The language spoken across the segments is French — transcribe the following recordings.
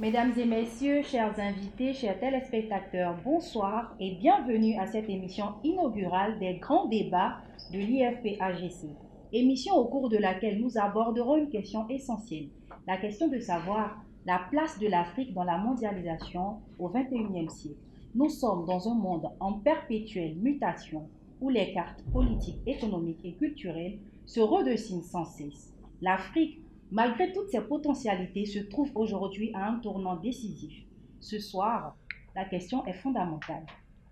Mesdames et messieurs, chers invités, chers téléspectateurs, bonsoir et bienvenue à cette émission inaugurale des grands débats de l'IFP-AGC. Émission au cours de laquelle nous aborderons une question essentielle, la question de savoir la place de l'Afrique dans la mondialisation au XXIe siècle. Nous sommes dans un monde en perpétuelle mutation où les cartes politiques, économiques et culturelles se redessinent sans cesse. L'Afrique, malgré toutes ses potentialités, se trouve aujourd'hui à un tournant décisif. Ce soir, la question est fondamentale.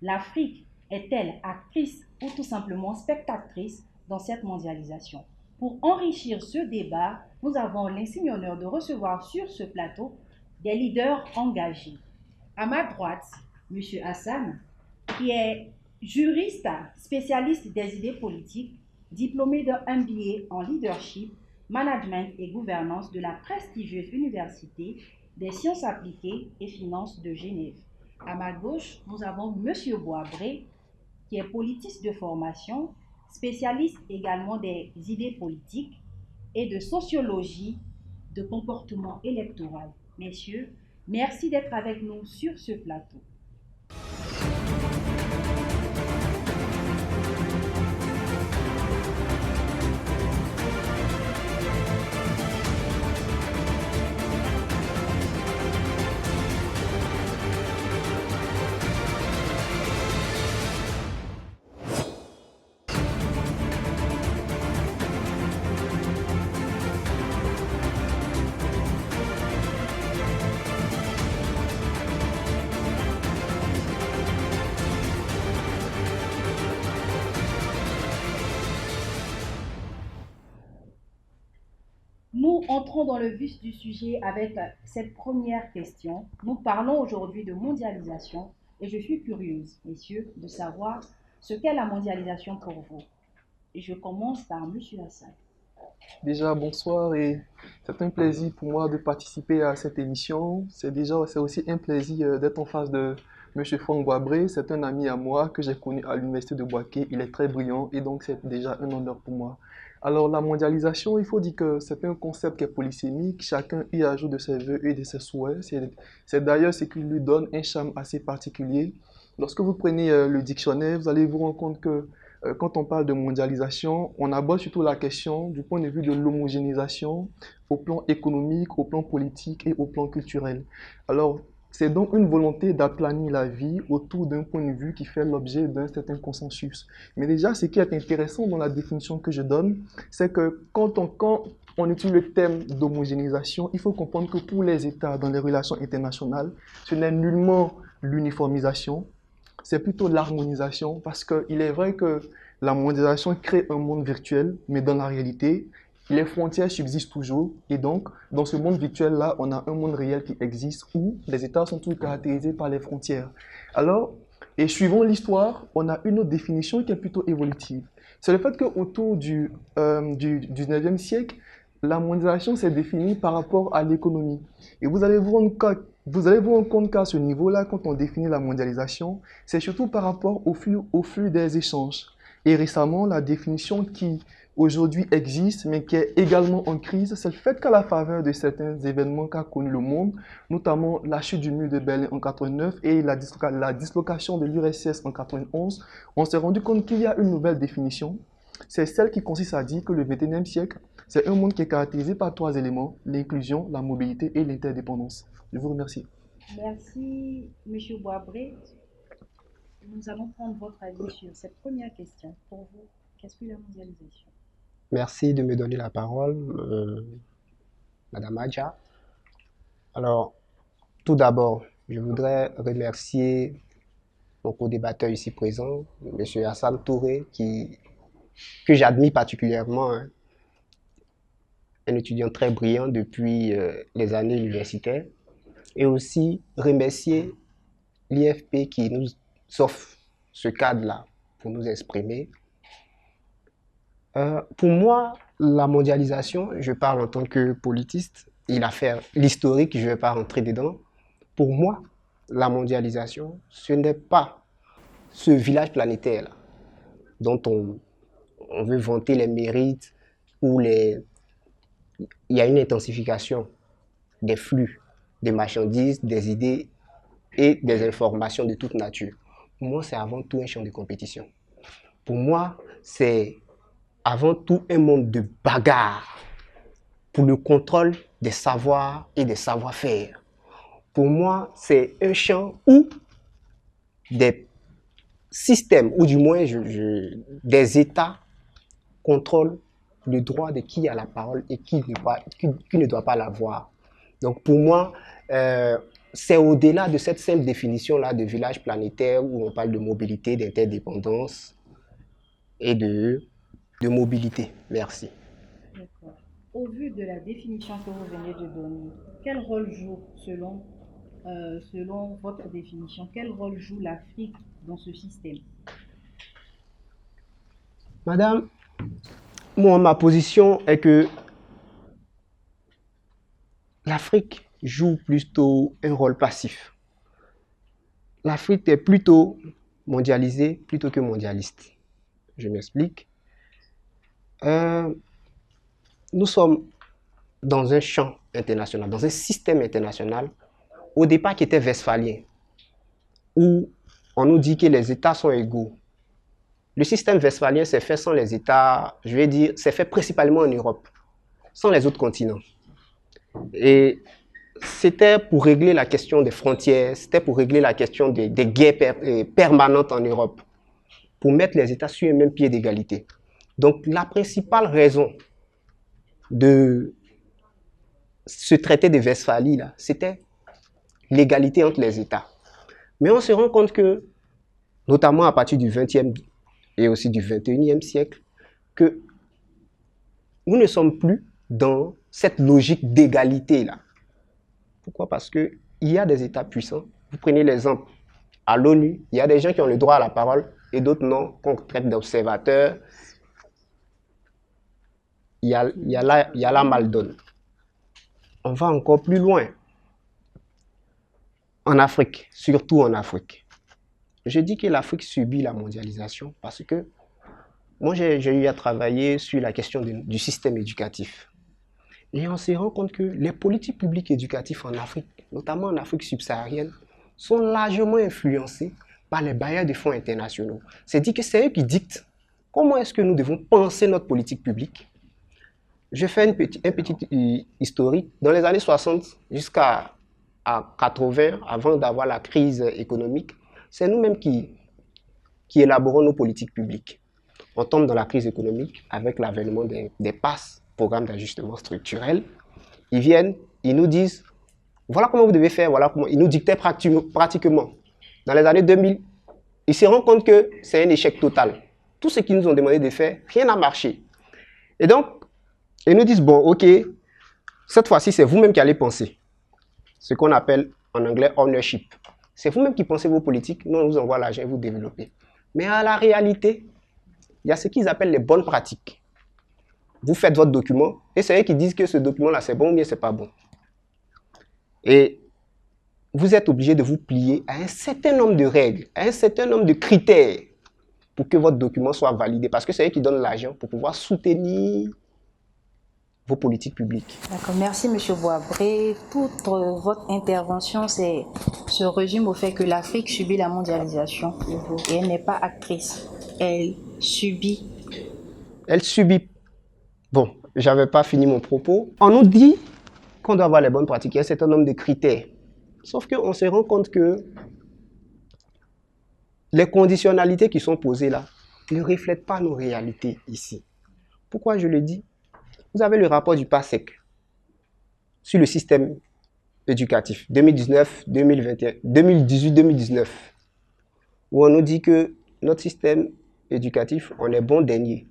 L'Afrique est-elle actrice ou tout simplement spectatrice dans cette mondialisation? Pour enrichir ce débat, nous avons l'insigne honneur de recevoir sur ce plateau des leaders engagés. À ma droite, M. Hassan, qui est juriste, spécialiste des idées politiques, diplômé d'un MBA en leadership, management et gouvernance de la prestigieuse Université des sciences appliquées et finances de Genève. À ma gauche, nous avons M. Boisbré, qui est politiste de formation, spécialiste également des idées politiques et de sociologie de comportement électoral. Messieurs, merci d'être avec nous sur ce plateau. Nous entrons dans le vif du sujet avec cette première question. Nous parlons aujourd'hui de mondialisation et je suis curieuse, messieurs, de savoir ce qu'est la mondialisation pour vous. Et je commence par M. Hassan. Déjà, bonsoir et c'est un plaisir pour moi de participer à cette émission. C'est aussi un plaisir d'être en face de Monsieur Franck Boisbré. C'est un ami à moi que j'ai connu à l'université de Bouaké. Il est très brillant et donc c'est déjà un honneur pour moi. Alors la mondialisation, il faut dire que c'est un concept qui est polysémique. Chacun y ajoute de ses vœux et de ses souhaits. C'est d'ailleurs ce qui lui donne un charme assez particulier. Lorsque vous prenez le dictionnaire, vous allez vous rendre compte que quand on parle de mondialisation, on aborde surtout la question du point de vue de l'homogénéisation au plan économique, au plan politique et au plan culturel. Alors, c'est donc une volonté d'aplanir la vie autour d'un point de vue qui fait l'objet d'un certain consensus. Mais déjà, ce qui est intéressant dans la définition que je donne, c'est que quand on utilise le thème d'homogénéisation, il faut comprendre que pour les États dans les relations internationales, ce n'est nullement l'uniformisation, c'est plutôt l'harmonisation parce qu'il est vrai que la mondialisation crée un monde virtuel, mais dans la réalité, les frontières subsistent toujours et donc dans ce monde virtuel-là, on a un monde réel qui existe où les États sont tous caractérisés par les frontières. Alors, et suivant l'histoire, on a une autre définition qui est plutôt évolutive. C'est le fait qu'autour du 19e siècle, la mondialisation s'est définie par rapport à l'économie. Et vous allez vous rendre compte qu'à ce niveau-là, quand on définit la mondialisation, c'est surtout par rapport au flux des échanges. Et récemment, la définition qui aujourd'hui existe, mais qui est également en crise, c'est le fait qu'à la faveur de certains événements qu'a connu le monde, notamment la chute du mur de Berlin en 89 et la dislocation de l'URSS en 91, on s'est rendu compte qu'il y a une nouvelle définition. C'est celle qui consiste à dire que le XXIe siècle, c'est un monde qui est caractérisé par trois éléments, l'inclusion, la mobilité et l'interdépendance. Je vous remercie. Merci, M. Boisbré. Nous allons prendre votre avis sur cette première question. Pour vous, qu'est-ce que la mondialisation? Merci de me donner la parole, Madame Adja. Alors, tout d'abord, je voudrais remercier mon co-débatteur ici présent, Monsieur Hassan Touré, que j'admire particulièrement, hein, un étudiant très brillant depuis les années universitaires, et aussi remercier l'IFP qui nous offre ce cadre-là pour nous exprimer. Pour moi, la mondialisation, je parle en tant que politiste, et l'historique, je ne vais pas rentrer dedans. Pour moi, la mondialisation, ce n'est pas ce village planétaire-là dont on veut vanter les mérites, où il y a une intensification des flux des marchandises, des idées et des informations de toute nature. Pour moi, c'est avant tout un champ de compétition. Pour moi, c'est avant tout un monde de bagarre pour le contrôle des savoirs et des savoir-faire. Pour moi, c'est un champ où des systèmes, ou du moins des États contrôlent le droit de qui a la parole et qui ne doit pas l'avoir. Donc pour moi, c'est au-delà de cette simple définition-là de village planétaire où on parle de mobilité, d'interdépendance et de mobilité. Merci. D'accord. Au vu de la définition que vous venez de donner, quel rôle joue, selon votre définition, quel rôle joue l'Afrique dans ce système? Madame, moi, ma position est que l'Afrique joue plutôt un rôle passif. L'Afrique est plutôt mondialisée plutôt que mondialiste. Je m'explique. Nous sommes dans un champ international, dans un système international, au départ qui était westphalien, où on nous dit que les États sont égaux. Le système westphalien s'est fait sans les États, je vais dire, c'est fait principalement en Europe, sans les autres continents. Et c'était pour régler la question des frontières, c'était pour régler la question des guerres permanentes en Europe, pour mettre les États sur un même pied d'égalité. Donc la principale raison de ce traité de Westphalie, c'était l'égalité entre les États. Mais on se rend compte que, notamment à partir du XXe et aussi du XXIe siècle, que nous ne sommes plus dans cette logique d'égalité-là. Pourquoi? Parce qu'il y a des États puissants. Vous prenez l'exemple, à l'ONU, il y a des gens qui ont le droit à la parole et d'autres non, qu'on traite d'observateurs. Il y a la maldonne. On va encore plus loin. En Afrique, surtout en Afrique. Je dis que l'Afrique subit la mondialisation parce que moi, j'ai eu à travailler sur la question du système éducatif. Et on se rend compte que les politiques publiques éducatives en Afrique, notamment en Afrique subsaharienne, sont largement influencées par les bailleurs de fonds internationaux. C'est-à-dire que c'est eux qui dictent comment est-ce que nous devons penser notre politique publique. Je fais un petit historique. Dans les années 60 jusqu'à 80, avant d'avoir la crise économique, c'est nous-mêmes qui élaborons nos politiques publiques. On tombe dans la crise économique avec l'avènement des PAS, programmes d'ajustement structurel. Ils viennent, ils nous disent, voilà comment vous devez faire, voilà comment. Ils nous dictaient pratiquement. Dans les années 2000, ils se rendent compte que c'est un échec total. Tout ce qu'ils nous ont demandé de faire, rien n'a marché. Et donc, ils nous disent, bon, ok, cette fois-ci, c'est vous-même qui allez penser. Ce qu'on appelle en anglais ownership. C'est vous-même qui pensez vos politiques, nous on vous envoie l'argent et vous développez. Mais à la réalité, il y a ce qu'ils appellent les bonnes pratiques. Vous faites votre document et c'est eux qui disent que ce document-là c'est bon ou bien c'est pas bon. Et vous êtes obligé de vous plier à un certain nombre de règles, à un certain nombre de critères pour que votre document soit validé. Parce que c'est eux qui donnent l'argent pour pouvoir soutenir vos politiques publiques. D'accord, merci M. Boisbré. Toute votre intervention se résume au fait que l'Afrique subit la mondialisation et elle n'est pas actrice. Elle subit. Elle subit. Bon, j'avais pas fini mon propos. On nous dit qu'on doit avoir les bonnes pratiques, il y a un certain nombre de critères. Sauf qu'on se rend compte que les conditionnalités qui sont posées là ne reflètent pas nos réalités ici. Pourquoi je le dis? Vous avez le rapport du PASEC sur le système éducatif 2018-2019, où on nous dit que notre système éducatif, on est bon dernier.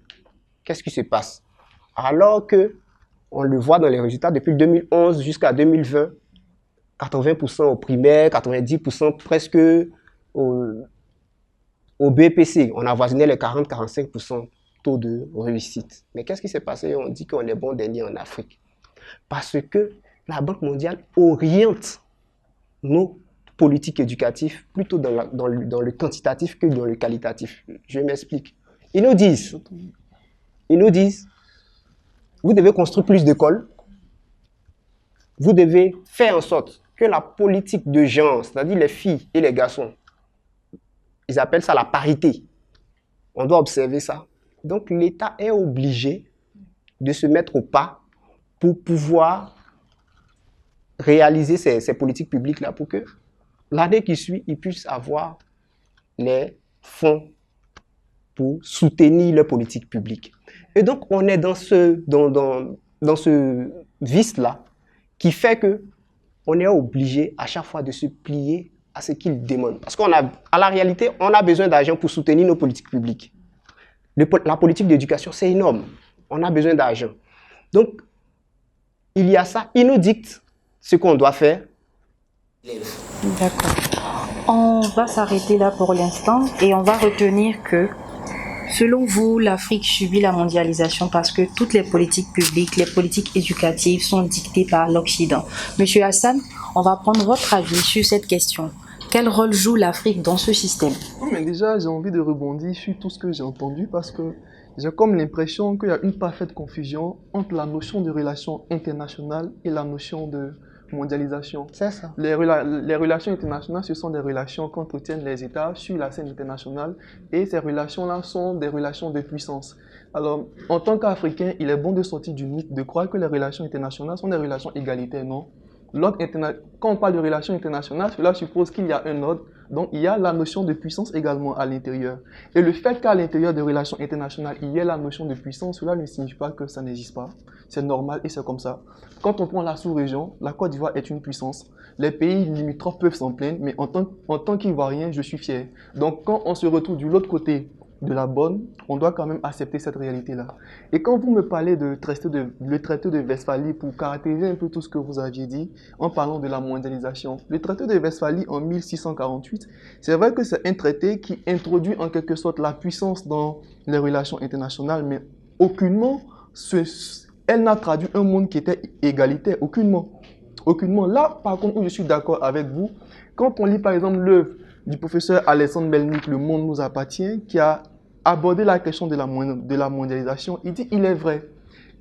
Qu'est-ce qui se passe? Alors que, on le voit dans les résultats depuis 2011 jusqu'à 2020, 80% au primaire, 90% presque au BPC. On avoisinait les 40-45% taux de réussite. Mais qu'est-ce qui s'est passé? On dit qu'on est bon dernier en Afrique. Parce que la Banque mondiale oriente nos politiques éducatives plutôt dans le quantitatif que dans le qualitatif. Je m'explique. Ils nous disent, vous devez construire plus d'écoles, vous devez faire en sorte que la politique de genre, c'est-à-dire les filles et les garçons, ils appellent ça la parité. On doit observer ça. Donc l'État est obligé de se mettre au pas pour pouvoir réaliser ces politiques publiques-là pour que l'année qui suit, ils puissent avoir les fonds pour soutenir leurs politiques publiques. Et donc, on est dans ce vice-là qui fait que on est obligé à chaque fois de se plier à ce qu'ils demandent. Parce à la réalité, on a besoin d'argent pour soutenir nos politiques publiques. La politique d'éducation, c'est énorme. On a besoin d'argent. Donc, il y a ça. Ils nous dictent ce qu'on doit faire. D'accord. On va s'arrêter là pour l'instant et on va retenir que, selon vous, l'Afrique subit la mondialisation parce que toutes les politiques publiques, les politiques éducatives sont dictées par l'Occident. Monsieur Hassan, on va prendre votre avis sur cette question. Quel rôle joue l'Afrique dans ce système? Mais déjà, j'ai envie de rebondir sur tout ce que j'ai entendu parce que j'ai comme l'impression qu'il y a une parfaite confusion entre la notion de relations internationales et la notion de mondialisation. C'est ça. Les relations internationales, ce sont des relations qu'entretiennent les États sur la scène internationale et ces relations-là sont des relations de puissance. Alors, en tant qu'Africain, il est bon de sortir du mythe de croire que les relations internationales sont des relations égalitaires, non. Quand on parle de relations internationales, cela suppose qu'il y a un ordre, donc il y a la notion de puissance également à l'intérieur. Et le fait qu'à l'intérieur des relations internationales, il y ait la notion de puissance, cela ne signifie pas que ça n'existe pas. C'est normal et c'est comme ça. Quand on prend la sous-région, la Côte d'Ivoire est une puissance. Les pays limitrophes peuvent s'en plaindre, mais en tant qu'Ivoirien, je suis fier. Donc quand on se retrouve de l'autre côté de la bonne, on doit quand même accepter cette réalité-là. Et quand vous me parlez le traité de Westphalie, pour caractériser un peu tout ce que vous aviez dit, en parlant de la mondialisation, le traité de Westphalie en 1648, c'est vrai que c'est un traité qui introduit en quelque sorte la puissance dans les relations internationales, mais aucunement, elle n'a traduit un monde qui était égalitaire, aucunement. Aucunement. Là, par contre, où je suis d'accord avec vous, quand on lit par exemple l'œuvre du professeur Alexandre Melnik, Le monde nous appartient, qui a abordé la question de la mondialisation, il dit il est vrai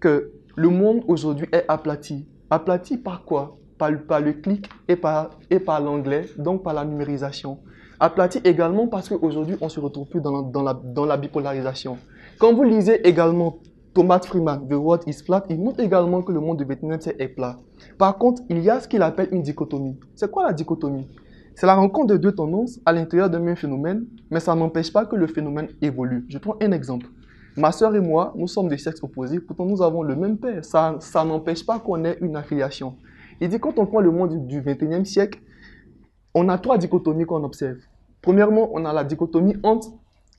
que le monde aujourd'hui est aplati. Aplati par quoi? Par le clic et par l'anglais, donc par la numérisation. Aplati également parce qu'aujourd'hui, on ne se retrouve plus dans la bipolarisation. Quand vous lisez également Thomas Freeman, The World is Flat, il montre également que le monde de 29 est plat. Par contre, il y a ce qu'il appelle une dichotomie. C'est quoi la dichotomie? C'est la rencontre de deux tendances à l'intérieur d'un même phénomène, mais ça n'empêche pas que le phénomène évolue. Je prends un exemple. Ma soeur et moi, nous sommes de sexe opposé, pourtant nous avons le même père. Ça n'empêche pas qu'on ait une affiliation. Il dit quand on prend le monde du 21e siècle, on a trois dichotomies qu'on observe. Premièrement, on a la dichotomie entre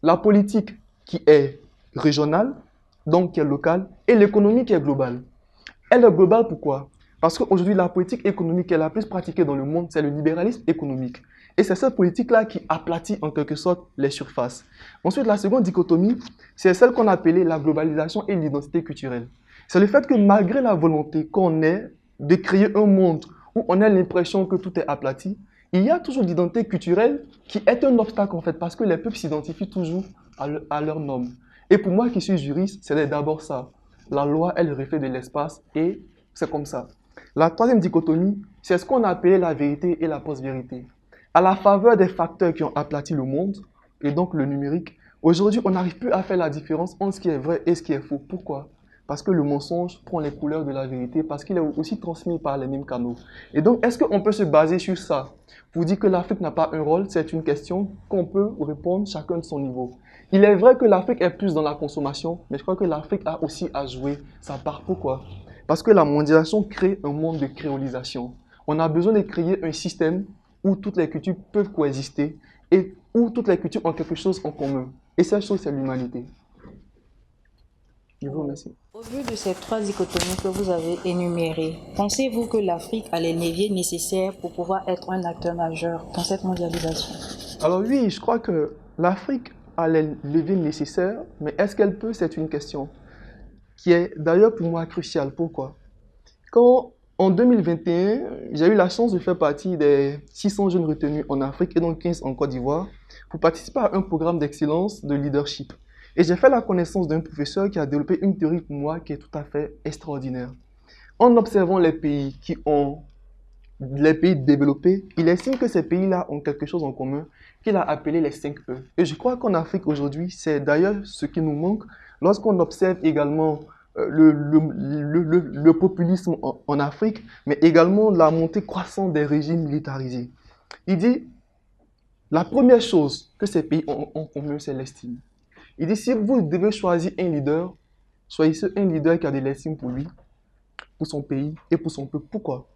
la politique qui est régionale, donc qui est locale, et l'économie qui est globale. Elle est globale pourquoi? Parce qu'aujourd'hui, la politique économique qui est la plus pratiquée dans le monde, c'est le libéralisme économique. Et c'est cette politique-là qui aplatit en quelque sorte les surfaces. Ensuite, la seconde dichotomie, c'est celle qu'on appelait la globalisation et l'identité culturelle. C'est le fait que malgré la volonté qu'on ait de créer un monde où on a l'impression que tout est aplati, il y a toujours l'identité culturelle qui est un obstacle en fait, parce que les peuples s'identifient toujours à leurs normes. Et pour moi qui suis juriste, c'est d'abord ça. La loi est le reflet de l'espace et c'est comme ça. La troisième dichotomie, c'est ce qu'on a appelé la vérité et la post-vérité. À la faveur des facteurs qui ont aplati le monde, et donc le numérique, aujourd'hui, on n'arrive plus à faire la différence entre ce qui est vrai et ce qui est faux. Pourquoi? Parce que le mensonge prend les couleurs de la vérité, parce qu'il est aussi transmis par les mêmes canaux. Et donc, est-ce qu'on peut se baser sur ça pour dire que l'Afrique n'a pas un rôle? C'est une question qu'on peut répondre chacun de son niveau. Il est vrai que l'Afrique est plus dans la consommation, mais je crois que l'Afrique a aussi à jouer sa part. Pourquoi? Parce que la mondialisation crée un monde de créolisation. On a besoin de créer un système où toutes les cultures peuvent coexister et où toutes les cultures ont quelque chose en commun. Et cette chose, c'est l'humanité. Je vous remercie. Au vu de ces trois dichotomies que vous avez énumérées, pensez-vous que l'Afrique a les leviers nécessaires pour pouvoir être un acteur majeur dans cette mondialisation? Alors oui, je crois que l'Afrique a les leviers nécessaires, mais est-ce qu'elle peut? C'est une question qui est d'ailleurs pour moi cruciale. Pourquoi? Quand en 2021, j'ai eu la chance de faire partie des 600 jeunes retenus en Afrique et donc 15 en Côte d'Ivoire pour participer à un programme d'excellence de leadership. Et j'ai fait la connaissance d'un professeur qui a développé une théorie pour moi qui est tout à fait extraordinaire. En observant les pays qui ont les pays développés, il estime que ces pays-là ont quelque chose en commun qu'il a appelé les 5 E. Et je crois qu'en Afrique aujourd'hui, c'est d'ailleurs ce qui nous manque lorsqu'on observe également le populisme en Afrique, mais également la montée croissante des régimes militarisés. Il dit, la première chose que ces pays ont en commun, c'est l'estime. Il dit, si vous devez choisir un leader, choisissez un leader qui a de l'estime pour lui, pour son pays et pour son peuple. Pourquoi?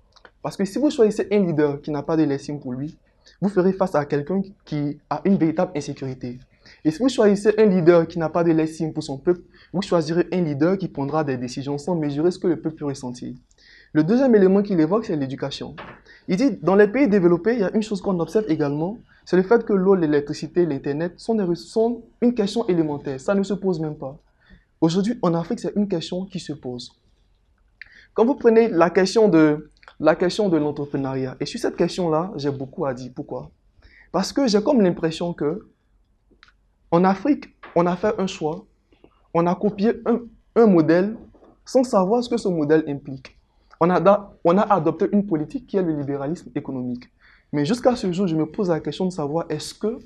Parce que si vous choisissez un leader qui n'a pas de l'estime pour lui, vous ferez face à quelqu'un qui a une véritable insécurité. Et si vous choisissez un leader qui n'a pas de l'estime pour son peuple, vous choisirez un leader qui prendra des décisions sans mesurer ce que le peuple peut ressentir. Le deuxième élément qu'il évoque, c'est l'éducation. Il dit, dans les pays développés, il y a une chose qu'on observe également, c'est le fait que l'eau, l'électricité, l'Internet sont une question élémentaire. Ça ne se pose même pas. Aujourd'hui, en Afrique, c'est une question qui se pose. Quand vous prenez la question de l'entrepreneuriat, et sur cette question-là, j'ai beaucoup à dire. Pourquoi? Parce que j'ai comme l'impression que en Afrique, on a fait un choix, on a copié un modèle sans savoir ce que ce modèle implique. On a adopté une politique qui est le libéralisme économique. Mais jusqu'à ce jour, je me pose la question de savoir est-ce que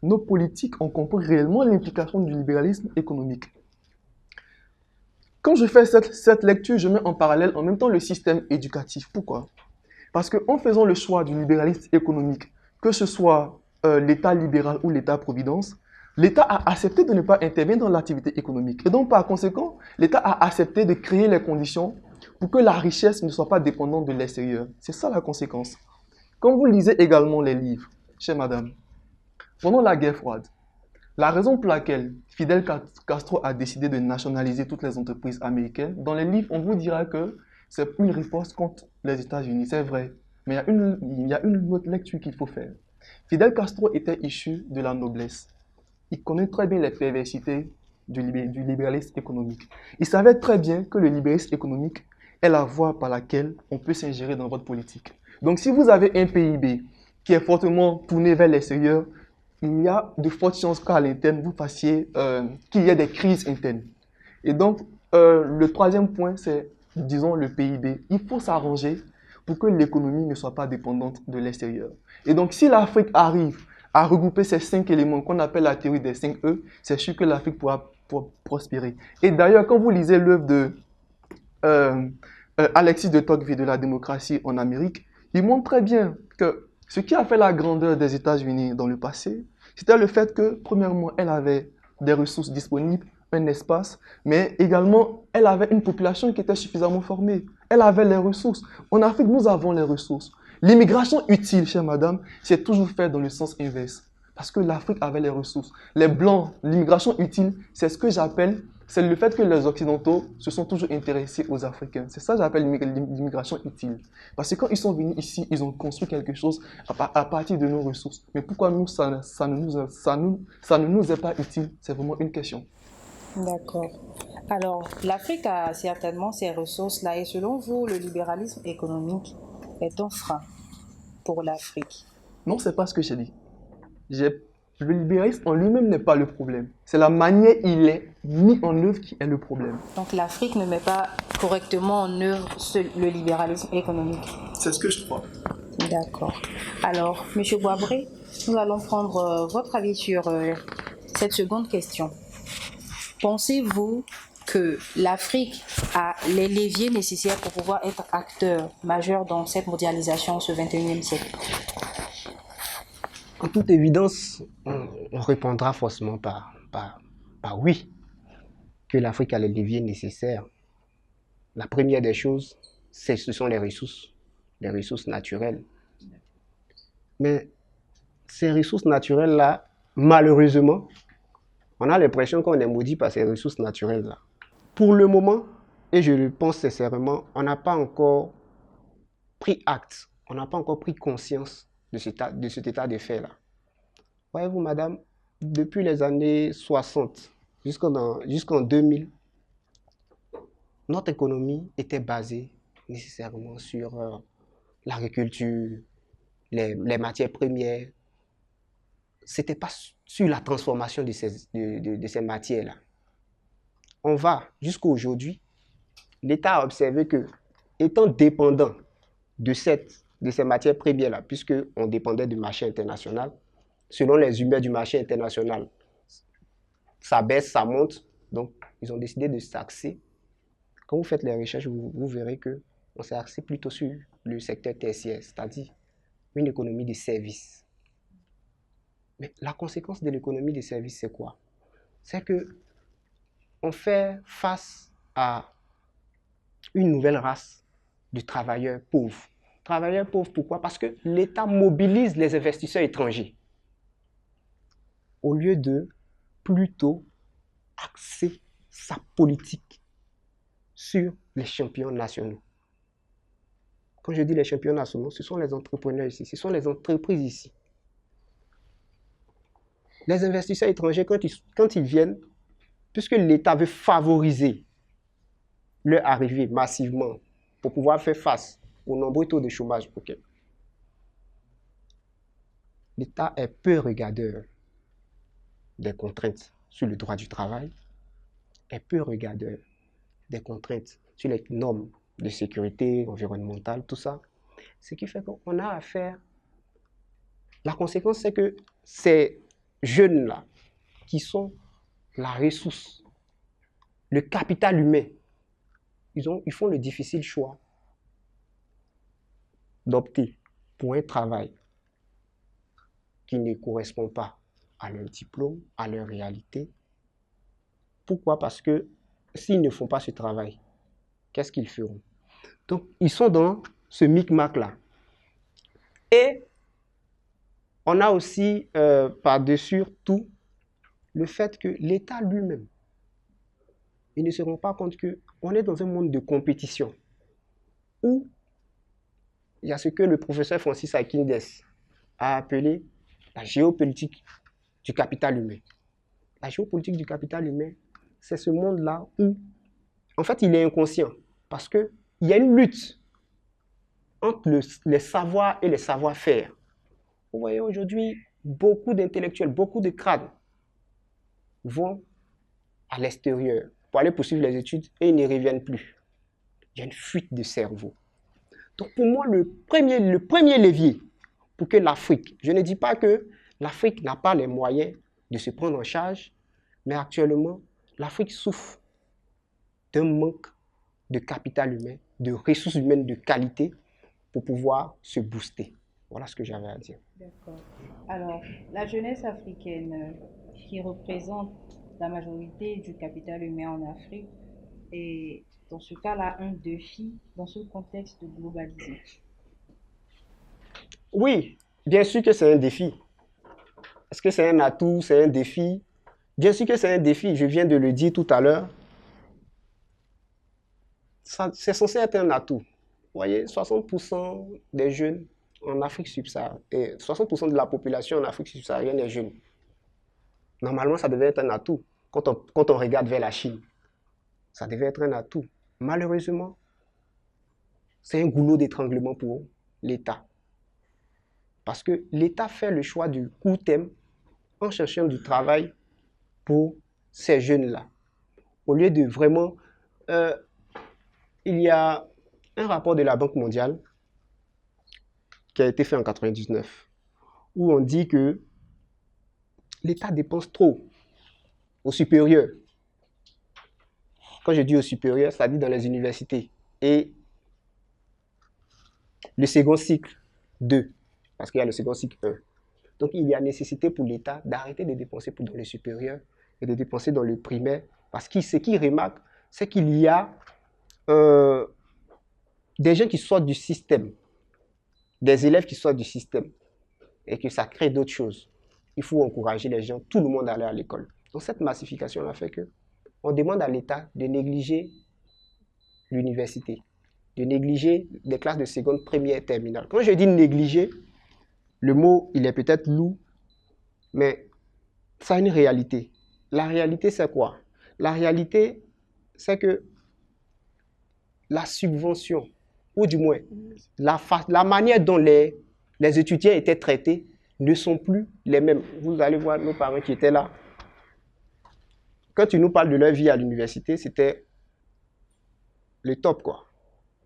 nos politiques ont compris réellement l'implication du libéralisme économique. Quand je fais cette lecture, je mets en parallèle en même temps le système éducatif. Pourquoi? Parce qu'en faisant le choix du libéralisme économique, que ce soit l'État libéral ou l'État-providence, l'État a accepté de ne pas intervenir dans l'activité économique. Et donc, par conséquent, l'État a accepté de créer les conditions pour que la richesse ne soit pas dépendante de l'extérieur. C'est ça la conséquence. Quand vous lisez également les livres, chère madame, pendant la guerre froide, la raison pour laquelle Fidel Castro a décidé de nationaliser toutes les entreprises américaines, dans les livres, on vous dira que c'est une riposte contre les États-Unis. C'est vrai. Mais il y a une autre lecture qu'il faut faire. Fidel Castro était issu de la noblesse. Il connaît très bien les perversités du libéralisme économique. Il savait très bien que le libéralisme économique est la voie par laquelle on peut s'ingérer dans votre politique. Donc, si vous avez un PIB qui est fortement tourné vers l'extérieur, il y a de fortes chances qu'à l'interne, vous fassiez qu'il y ait des crises internes. Et donc, le troisième point, c'est, disons, le PIB. Il faut s'arranger pour que l'économie ne soit pas dépendante de l'extérieur. Et donc, si l'Afrique arrive à regrouper ces 5 éléments qu'on appelle la théorie des 5 E, c'est sûr que l'Afrique pourra prospérer. Et d'ailleurs, quand vous lisez l'œuvre de Alexis de Tocqueville de la démocratie en Amérique, il montre très bien que ce qui a fait la grandeur des États-Unis dans le passé, c'était le fait que, premièrement, elle avait des ressources disponibles, un espace, mais également, elle avait une population qui était suffisamment formée. Elle avait les ressources. En Afrique, nous avons les ressources. L'immigration utile, chère madame, c'est toujours fait dans le sens inverse. Parce que l'Afrique avait les ressources. Les Blancs, l'immigration utile, c'est ce que j'appelle, c'est le fait que les Occidentaux se sont toujours intéressés aux Africains. C'est ça que j'appelle l'immigration utile. Parce que quand ils sont venus ici, ils ont construit quelque chose à partir de nos ressources. Mais pourquoi nous, ça ne nous est pas utile? C'est vraiment une question. D'accord. Alors, l'Afrique a certainement ces ressources-là et selon vous, le libéralisme économique est un frein pour l'Afrique? Non, ce n'est pas ce que j'ai dit. Le libéralisme en lui-même n'est pas le problème. C'est la manière dont il est mis en œuvre qui est le problème. Donc l'Afrique ne met pas correctement en œuvre le libéralisme économique? C'est ce que je crois. D'accord. Alors, M. Gouabré, nous allons prendre votre avis sur cette seconde question. Pensez-vous que l'Afrique a les leviers nécessaires pour pouvoir être acteur majeur dans cette mondialisation, ce 21e siècle? En toute évidence, on répondra forcément par oui, que l'Afrique a les leviers nécessaires. La première des choses, ce sont les ressources naturelles. Mais ces ressources naturelles-là, malheureusement, on a l'impression qu'on est maudit par ces ressources naturelles-là. Pour le moment, et je le pense sincèrement, on n'a pas encore pris acte, on n'a pas encore pris conscience de cet état de fait-là. Voyez-vous, madame, depuis les années 60 jusqu'en 2000, notre économie était basée nécessairement sur l'agriculture, les matières premières. Ce n'était pas sur la transformation de ces matières-là. On va jusqu'à aujourd'hui, l'État a observé que, étant dépendant de cette de ces matières premières-là, puisqu'on dépendait du marché international. Selon les humeurs du marché international, ça baisse, ça monte. Donc, ils ont décidé de s'axer. Quand vous faites les recherches, vous verrez qu'on s'est axé plutôt sur le secteur tertiaire, c'est-à-dire une économie de services. Mais la conséquence de l'économie de services, c'est quoi? C'est qu'on fait face à une nouvelle race de travailleurs pauvres. Travailleurs pauvres, pourquoi? Parce que l'État mobilise les investisseurs étrangers au lieu de plutôt axer sa politique sur les champions nationaux. Quand je dis les champions nationaux, ce sont les entrepreneurs ici, ce sont les entreprises ici. Les investisseurs étrangers, quand ils viennent, puisque l'État veut favoriser leur arrivée massivement pour pouvoir faire face aux nombreux taux de chômage, l'État est peu regardeur des contraintes sur le droit du travail, est peu regardeur des contraintes sur les normes de sécurité environnementale, tout ça. Ce qui fait qu'on a affaire. La conséquence, c'est que ces jeunes-là, qui sont la ressource, le capital humain, ils font le difficile choix d'opter pour un travail qui ne correspond pas à leur diplôme, à leur réalité. Pourquoi? Parce que s'ils ne font pas ce travail, qu'est-ce qu'ils feront? Donc, ils sont dans ce micmac-là. Et on a aussi, par-dessus tout, le fait que l'État lui-même, ils ne se rendent pas compte qu'on est dans un monde de compétition où il y a ce que le professeur Francis Akindes a appelé la géopolitique du capital humain. La géopolitique du capital humain, c'est ce monde-là où, en fait, il est inconscient parce qu'il y a une lutte entre les savoirs et les savoir-faire. Vous voyez, aujourd'hui, beaucoup d'intellectuels, beaucoup de crânes vont à l'extérieur pour aller poursuivre les études et ils ne reviennent plus. Il y a une fuite de cerveau. Donc pour moi, le premier levier pour que l'Afrique, je ne dis pas que l'Afrique n'a pas les moyens de se prendre en charge, mais actuellement, l'Afrique souffre d'un manque de capital humain, de ressources humaines de qualité pour pouvoir se booster. Voilà ce que j'avais à dire. D'accord. Alors, la jeunesse africaine qui représente la majorité du capital humain en Afrique est dans ce cas-là un défi dans ce contexte globalisé. Oui, bien sûr que c'est un défi. Est-ce que c'est un atout, c'est un défi? Bien sûr que c'est un défi, je viens de le dire tout à l'heure. C'est censé être un atout. Vous voyez, 60% des jeunes en Afrique subsaharienne, et 60% de la population en Afrique subsaharienne est jeune. Normalement, ça devait être un atout quand on regarde vers la Chine. Ça devait être un atout. Malheureusement, c'est un goulot d'étranglement pour l'État. Parce que l'État fait le choix du court terme en cherchant du travail pour ces jeunes-là. Au lieu de vraiment... il y a un rapport de la Banque mondiale qui a été fait en 1999 où on dit que l'État dépense trop au supérieur. Quand je dis au supérieur, c'est-à-dire dans les universités. Et le second cycle 2, parce qu'il y a le second cycle 1. Donc il y a nécessité pour l'État d'arrêter de dépenser dans le supérieur et de dépenser dans le primaire. Parce que ce qu'il remarque, c'est qu'il y a des gens qui sortent du système, des élèves qui sortent du système, et que ça crée d'autres choses. Il faut encourager les gens, tout le monde à aller à l'école. Donc cette massification-là fait qu'on demande à l'État de négliger l'université, de négliger les classes de seconde, première, terminale. Quand je dis négliger, le mot, il est peut-être lourd, mais ça a une réalité. La réalité, c'est quoi? La réalité, c'est que la subvention, ou du moins, la manière dont les étudiants étaient traités ne sont plus les mêmes. Vous allez voir nos parents qui étaient là. Quand tu nous parles de leur vie à l'université, c'était le top, quoi.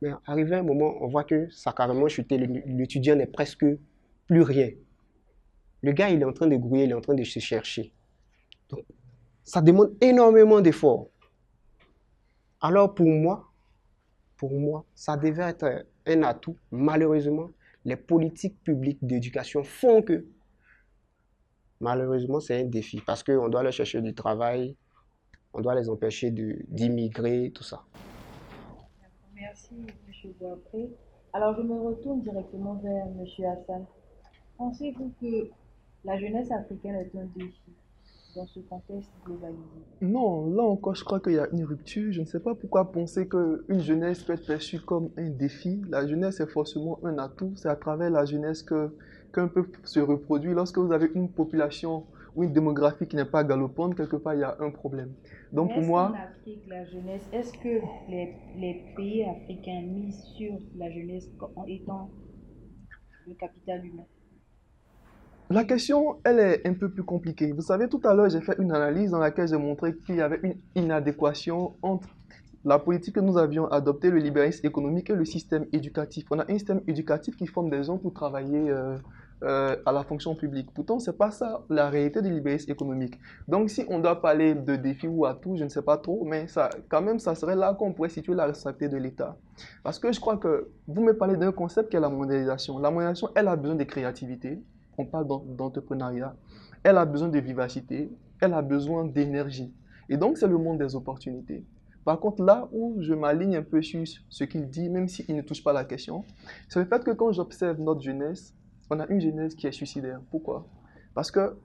Mais arrivé à un moment, on voit que ça a carrément chuté. L'étudiant n'est presque plus rien. Le gars, il est en train de grouiller, il est en train de se chercher. Donc, ça demande énormément d'efforts. Alors pour moi, ça devait être un atout. Malheureusement, les politiques publiques d'éducation font que, malheureusement, c'est un défi parce qu'on doit leur chercher du travail, on doit les empêcher d'immigrer, tout ça. Merci, M. Boapré. Alors, je me retourne directement vers M. Hassan. Pensez-vous que la jeunesse africaine est un défi dans ce contexte globalisé? Non, là encore, je crois qu'il y a une rupture. Je ne sais pas pourquoi penser qu'une jeunesse peut être perçue comme un défi. La jeunesse est forcément un atout. C'est à travers la jeunesse qu'un peuple se reproduit. Lorsque vous avez une population ou une démographie qui n'est pas galopante, quelque part, il y a un problème. Donc Mais pour est-ce qu'en moi, Afrique, la jeunesse, est-ce que les pays africains misent sur la jeunesse en étant le capital humain? la question, elle est un peu plus compliquée. Vous savez, tout à l'heure, j'ai fait une analyse dans laquelle j'ai montré qu'il y avait une inadéquation entre la politique que nous avions adoptée, le libéralisme économique et le système éducatif. On a un système éducatif qui forme des gens pour travailler à la fonction publique. Pourtant, ce n'est pas ça la réalité du libéralisme économique. Donc, si on doit parler de défis ou atouts, je ne sais pas trop, mais ça, quand même, ça serait là qu'on pourrait situer la responsabilité de l'État. Parce que je crois que vous me parlez d'un concept qui est la mondialisation. La mondialisation, elle a besoin de créativité. On parle d'entrepreneuriat. Elle a besoin de vivacité. Elle a besoin d'énergie. Et donc, c'est le monde des opportunités. Par contre, là où je m'aligne un peu sur ce qu'il dit, même s'il ne touche pas la question, c'est le fait que quand j'observe notre jeunesse, on a une jeunesse qui est suicidaire. Pourquoi? Parce que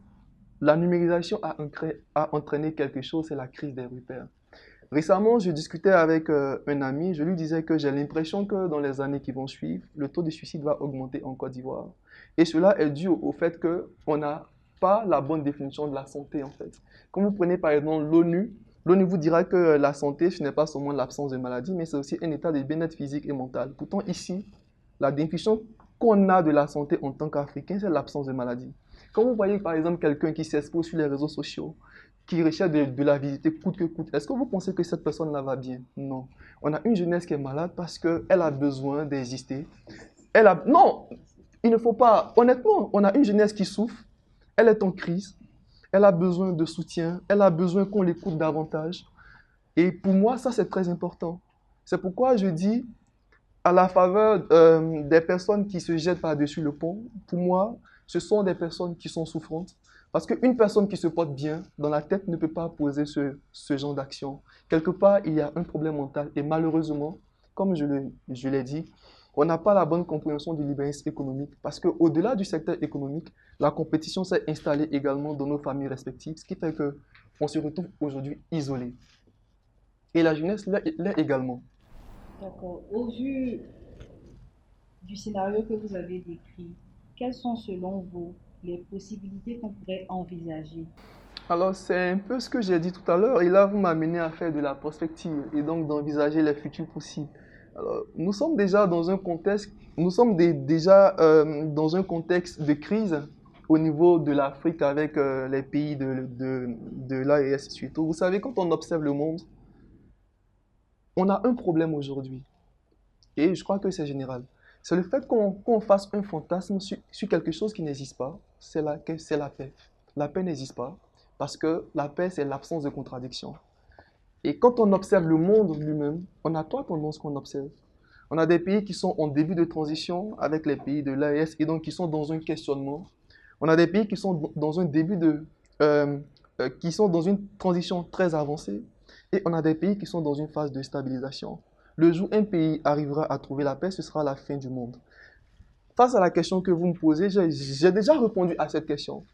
la numérisation a entraîné quelque chose, c'est la crise des repères. Récemment, je discutais avec un ami, je lui disais que j'ai l'impression que dans les années qui vont suivre, le taux de suicide va augmenter en Côte d'Ivoire. Et cela est dû au fait qu'on n'a pas la bonne définition de la santé, en fait. Quand vous prenez par exemple l'ONU, l'ONU vous dira que la santé, ce n'est pas seulement l'absence de maladie, mais c'est aussi un état de bien-être physique et mental. Pourtant, ici, la définition qu'on a de la santé en tant qu'Africain, c'est l'absence de maladie. Quand vous voyez par exemple quelqu'un qui s'expose sur les réseaux sociaux, qui recherche de la visiter coûte que coûte, est-ce que vous pensez que cette personne-là va bien? Non. On a une jeunesse qui est malade parce qu'elle a besoin d'exister. Non, il ne faut pas. Honnêtement, on a une jeunesse qui souffre, elle est en crise, elle a besoin de soutien, elle a besoin qu'on l'écoute davantage. Et pour moi, ça, c'est très important. C'est pourquoi je dis, à la faveur des personnes qui se jettent par-dessus le pont, pour moi, ce sont des personnes qui sont souffrantes. Parce qu'une personne qui se porte bien dans la tête ne peut pas poser ce genre d'action. Quelque part, il y a un problème mental. Et malheureusement, comme je l'ai dit, on n'a pas la bonne compréhension du libéralisme économique. Parce qu'au-delà du secteur économique, la compétition s'est installée également dans nos familles respectives, ce qui fait qu'on se retrouve aujourd'hui isolés. Et la jeunesse l'est également. D'accord. Au vu du scénario que vous avez décrit, quelles sont selon vous les possibilités qu'on pourrait envisager? Alors, c'est un peu ce que j'ai dit tout à l'heure, et là, vous m'amenez à faire de la prospective, et donc d'envisager les futurs possibles. Alors, nous sommes déjà dans un contexte, déjà dans un contexte de crise au niveau de l'Afrique avec les pays de l'AES surtout. Vous savez, quand on observe le monde, on a un problème aujourd'hui, et je crois que c'est général. C'est le fait qu'on fasse un fantasme sur quelque chose qui n'existe pas, c'est la paix. La paix n'existe pas, parce que la paix, c'est l'absence de contradiction. Et quand on observe le monde lui-même, on a trois tendances qu'on observe. On a des pays qui sont en début de transition avec les pays de l'AES et donc qui sont dans un questionnement. On a des pays qui sont dans un qui sont dans une transition très avancée et on a des pays qui sont dans une phase de stabilisation. Le jour où un pays arrivera à trouver la paix, ce sera la fin du monde. Face à la question que vous me posez, j'ai déjà répondu à cette question.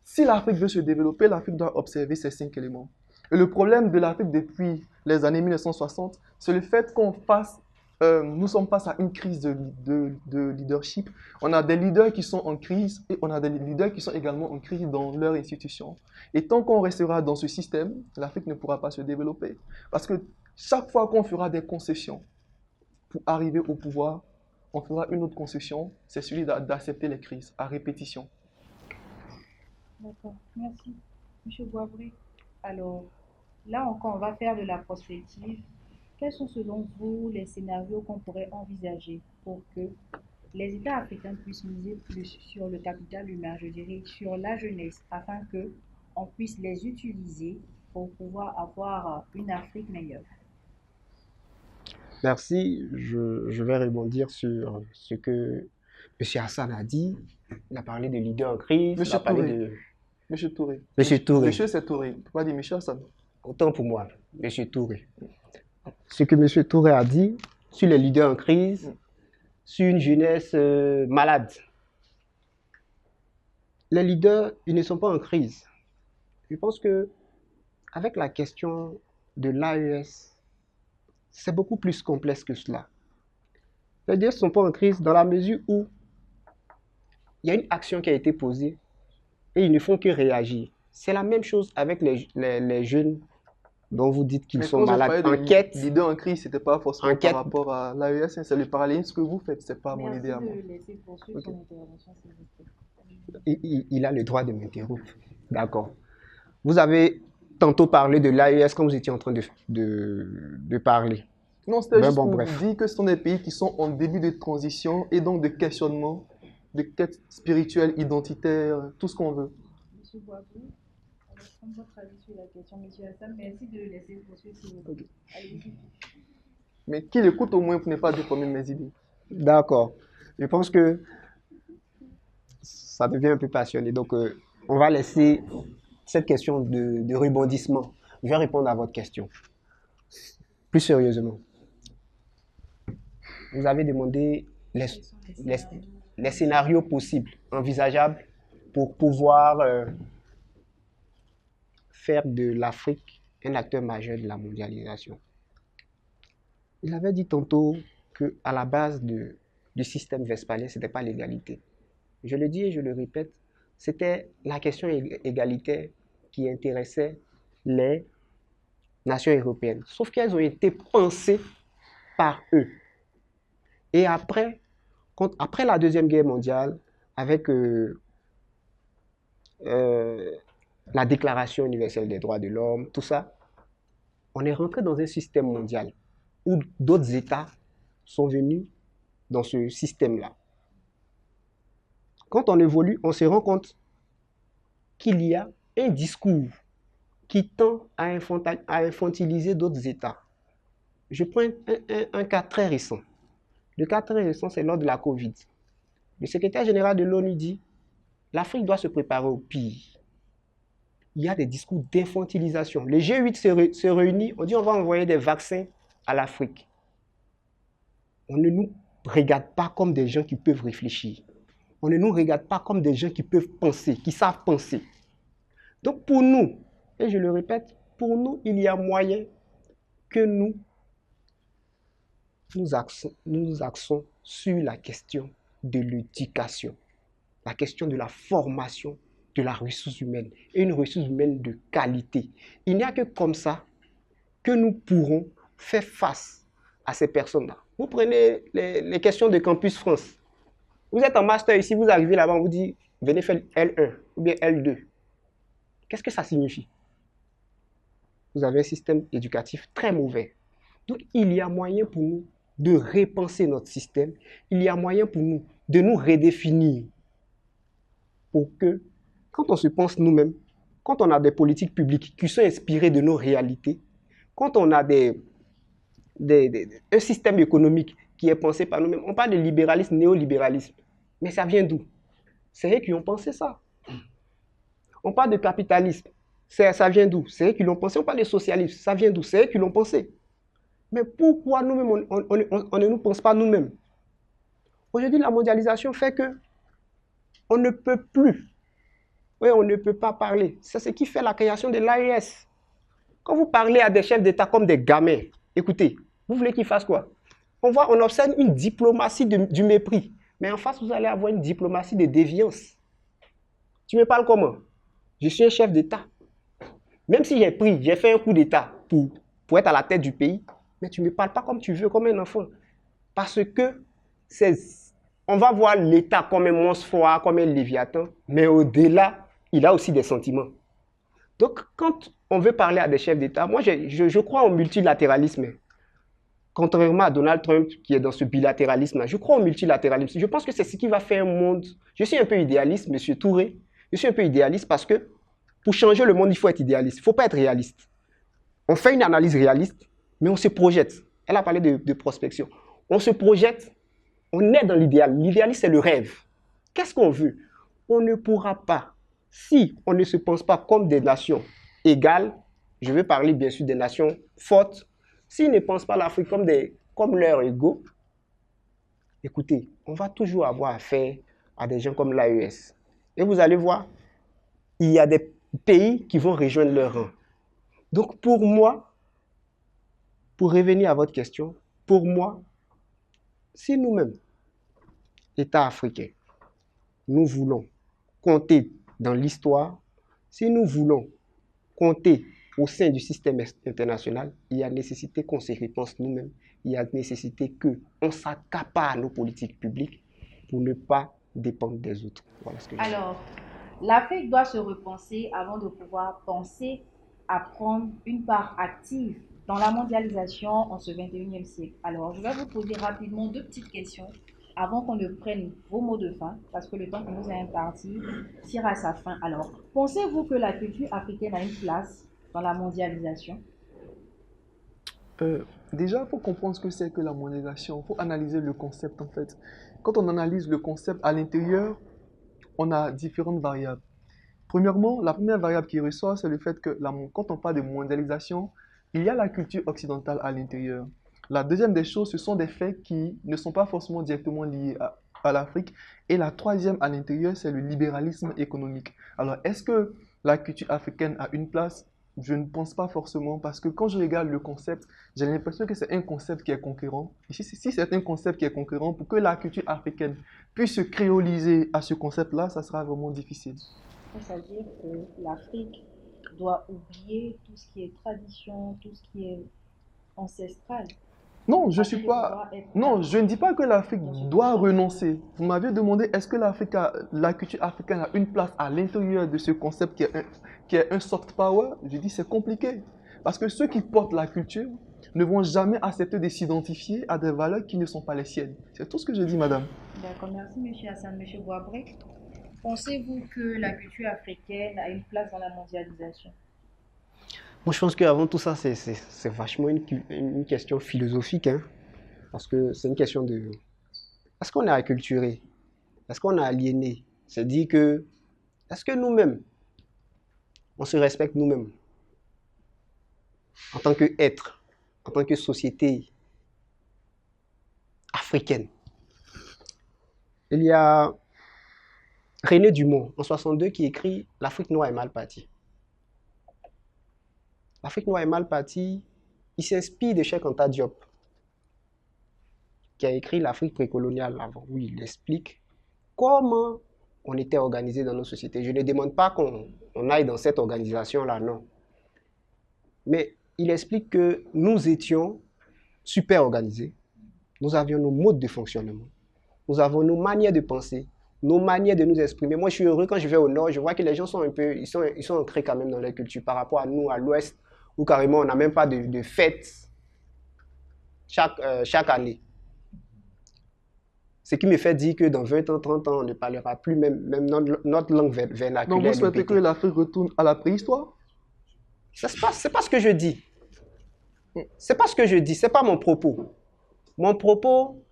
Si l'Afrique veut se développer, l'Afrique doit observer ces cinq éléments. Et le problème de l'Afrique depuis les années 1960, c'est le fait nous sommes face à une crise de leadership. On a des leaders qui sont en crise et on a des leaders qui sont également en crise dans leur institution. Et tant qu'on restera dans ce système, l'Afrique ne pourra pas se développer. Parce que chaque fois qu'on fera des concessions pour arriver au pouvoir, on fera une autre concession, c'est celui d'accepter les crises à répétition. D'accord, merci. Monsieur Boabré. Alors, là encore, on va faire de la prospective. quels sont selon vous les scénarios qu'on pourrait envisager pour que les États africains puissent miser plus sur le capital humain, je dirais, sur la jeunesse, afin que on puisse les utiliser pour pouvoir avoir une Afrique meilleure? Merci. Je vais rebondir sur ce que M. Hassan a dit. Il a parlé de leader en crise. Il Monsieur a parlé Touré. de Monsieur Touré. M. Touré. Monsieur, c'est Touré. On peut pas dire Monsieur Hassan. Autant pour moi, M. Touré. Ce que M. Touré a dit sur les leaders en crise, sur une jeunesse malade. Les leaders, ils ne sont pas en crise. Je pense que avec la question de l'AES, c'est beaucoup plus complexe que cela. Les leaders ne sont pas en crise dans la mesure où il y a une action qui a été posée et ils ne font que réagir. C'est la même chose avec les jeunes dont vous dites qu'ils sont malades. Enquête. Leader en crise, ce n'était pas forcément par rapport à l'AES, c'est le parallélisme que vous faites, ce n'est pas mon idée à moi. Merci de laisser poursuivre son intervention, s'il vous plaît. Il a le droit de m'interrompre. D'accord. Vous avez tantôt parlé de l'AES quand vous étiez en train de parler. Non, c'était juste pour dire que ce sont des pays qui sont en début de transition et donc de questionnement, de quête spirituelle, identitaire, tout ce qu'on veut. Monsieur Boabou, on va prendre votre avis sur la question. Monsieur Hassan, merci de laisser poursuivre, s'il vous plaît. Okay. Allez-y. Mais qu'il écoute au moins pour ne pas déformer mes idées. D'accord. Je pense que ça devient un peu passionné. Donc, on va laisser cette question de rebondissement. Je vais répondre à votre question. Plus sérieusement. Vous avez demandé les scénarios possibles, envisageables, pour pouvoir faire de l'Afrique un acteur majeur de la mondialisation. Il avait dit tantôt qu'à la base du système westphalien, ce n'était pas l'égalité. Je le dis et je le répète, c'était la question égalitaire qui intéressait les nations européennes. Sauf qu'elles ont été pensées par eux. Et après la Deuxième Guerre mondiale, avec la Déclaration universelle des droits de l'homme, tout ça, on est rentré dans un système mondial où d'autres États sont venus dans ce système-là. Quand on évolue, on se rend compte qu'il y a un discours qui tend à infantiliser d'autres États. Je prends un cas très récent. Le cas très récent, c'est lors de la Covid. Le secrétaire général de l'ONU dit « l'Afrique doit se préparer au pire ». Il y a des discours d'infantilisation. Le G8 se réunit, on dit on va envoyer des vaccins à l'Afrique. On ne nous regarde pas comme des gens qui peuvent réfléchir. On ne nous regarde pas comme des gens qui peuvent penser, qui savent penser. Donc pour nous, et je le répète, pour nous, il y a moyen que nous axons sur la question de l'éducation, la question de la formation de la ressource humaine, et une ressource humaine de qualité. Il n'y a que comme ça que nous pourrons faire face à ces personnes-là. Vous prenez les questions de Campus France. Vous êtes en master ici, vous arrivez là-bas, on vous dit, venez faire L1 ou bien L2. Qu'est-ce que ça signifie? Vous avez un système éducatif très mauvais. Donc, il y a moyen pour nous de repenser notre système. Il y a moyen pour nous de nous redéfinir pour que, quand on se pense nous-mêmes, quand on a des politiques publiques qui sont inspirées de nos réalités, quand on a un système économique qui est pensé par nous-mêmes, on parle de libéralisme, néolibéralisme, mais ça vient d'où? C'est eux qui ont pensé ça. On parle de capitalisme, ça vient d'où? C'est eux qui l'ont pensé. On parle de socialisme, ça vient d'où? C'est eux qui l'ont pensé. Mais pourquoi nous-mêmes, on ne nous pense pas nous-mêmes? Aujourd'hui, la mondialisation fait que on ne peut plus. Oui, on ne peut pas parler. C'est ce qui fait la création de l'AES. Quand vous parlez à des chefs d'État comme des gamins, écoutez, vous voulez qu'ils fassent quoi? On observe une diplomatie du mépris. Mais en face, vous allez avoir une diplomatie de déviance. Tu me parles comment? Je suis un chef d'État. Même si j'ai fait un coup d'État pour être à la tête du pays, mais tu ne me parles pas comme tu veux, comme un enfant. Parce que on va voir l'État comme un monstre froid, comme un léviathan, mais au-delà, il a aussi des sentiments. Donc, quand on veut parler à des chefs d'État, moi, je crois au multilatéralisme. contrairement à Donald Trump qui est dans ce bilatéralisme-là, je crois au multilatéralisme. Je pense que c'est ce qui va faire un monde. Je suis un peu idéaliste, Monsieur Touré. Je suis un peu idéaliste parce que pour changer le monde, il faut être idéaliste. Il ne faut pas être réaliste. On fait une analyse réaliste, mais on se projette. Elle a parlé de prospection. On se projette, on est dans l'idéal. L'idéalisme, c'est le rêve. Qu'est-ce qu'on veut? On ne pourra pas, si on ne se pense pas comme des nations égales, je veux parler bien sûr des nations fortes, s'ils ne pensent pas l'Afrique comme leurs égaux, écoutez, on va toujours avoir affaire à des gens comme l'AES. Et vous allez voir, il y a des pays qui vont rejoindre leur rang. Donc pour moi, pour revenir à votre question, pour moi, si nous-mêmes, États africains, nous voulons compter dans l'histoire, si nous voulons compter au sein du système international, il y a nécessité qu'on se repense nous-mêmes, il y a nécessité qu'on s'accapare nos politiques publiques pour ne pas dépendre des autres. Voilà ce que je veux dire. Alors, l'Afrique doit se repenser avant de pouvoir penser à prendre une part active dans la mondialisation en ce 21e siècle. Alors, je vais vous poser rapidement 2 petites questions avant qu'on ne prenne vos mots de fin, parce que le temps qui nous est imparti tire à sa fin. Alors, pensez-vous que la culture africaine a une place dans la mondialisation? Déjà, il faut comprendre ce que c'est que la mondialisation. Il faut analyser le concept en fait. Quand on analyse le concept à l'intérieur, on a différentes variables. Premièrement, la première variable qui ressort, c'est le fait que quand on parle de mondialisation, il y a la culture occidentale à l'intérieur. La deuxième des choses, ce sont des faits qui ne sont pas forcément directement liés à l'Afrique. Et la troisième à l'intérieur, c'est le libéralisme économique. Alors, est-ce que la culture africaine a une place? Je ne pense pas forcément parce que quand je regarde le concept, j'ai l'impression que c'est un concept qui est conquérant. Et si c'est un concept qui est conquérant, pour que la culture africaine puisse se créoliser à ce concept-là, ça sera vraiment difficile. C'est-à-dire que l'Afrique doit oublier tout ce qui est tradition, tout ce qui est ancestral. Non, je L'Afrique doit être non, je ne dis pas que l'Afrique dans ce doit concept. renoncer. Vous m'aviez demandé est-ce que la culture africaine a une place à l'intérieur de ce concept qui est un soft power? Je dis c'est compliqué. Parce que ceux qui portent la culture ne vont jamais accepter de s'identifier à des valeurs qui ne sont pas les siennes. C'est tout ce que je dis, madame. D'accord, merci M. Hassan. M. Boabré, pensez-vous que la culture africaine a une place dans la mondialisation? Moi, je pense qu'avant tout ça, c'est vachement une question philosophique, hein, parce que c'est une question de... Est-ce qu'on est acculturé? Est-ce qu'on est aliéné? C'est-à-dire que, est-ce que nous-mêmes, on se respecte nous-mêmes en tant qu'être, en tant que société africaine? Il y a René Dumont, en 62, qui écrit « L'Afrique noire est mal partie ». L'Afrique noire est mal partie. Il s'inspire de Cheikh Anta Diop, qui a écrit l'Afrique précoloniale avant, où il explique comment on était organisé dans nos sociétés. Je ne demande pas qu'on aille dans cette organisation-là, non. Mais il explique que nous étions super organisés. Nous avions nos modes de fonctionnement. Nous avons nos manières de penser, nos manières de nous exprimer. Moi, je suis heureux quand je vais au Nord, je vois que les gens sont un peu, ils sont ancrés quand même dans leur culture par rapport à nous, à l'Ouest, où carrément on n'a même pas de fête chaque année. Ce qui me fait dire que dans 20 ans, 30 ans, on ne parlera plus même notre langue vernaculaire. Donc vous souhaitez que l'Afrique retourne à la préhistoire? C'est pas ce que je dis. C'est pas ce que je dis, c'est pas mon propos. Mon propos,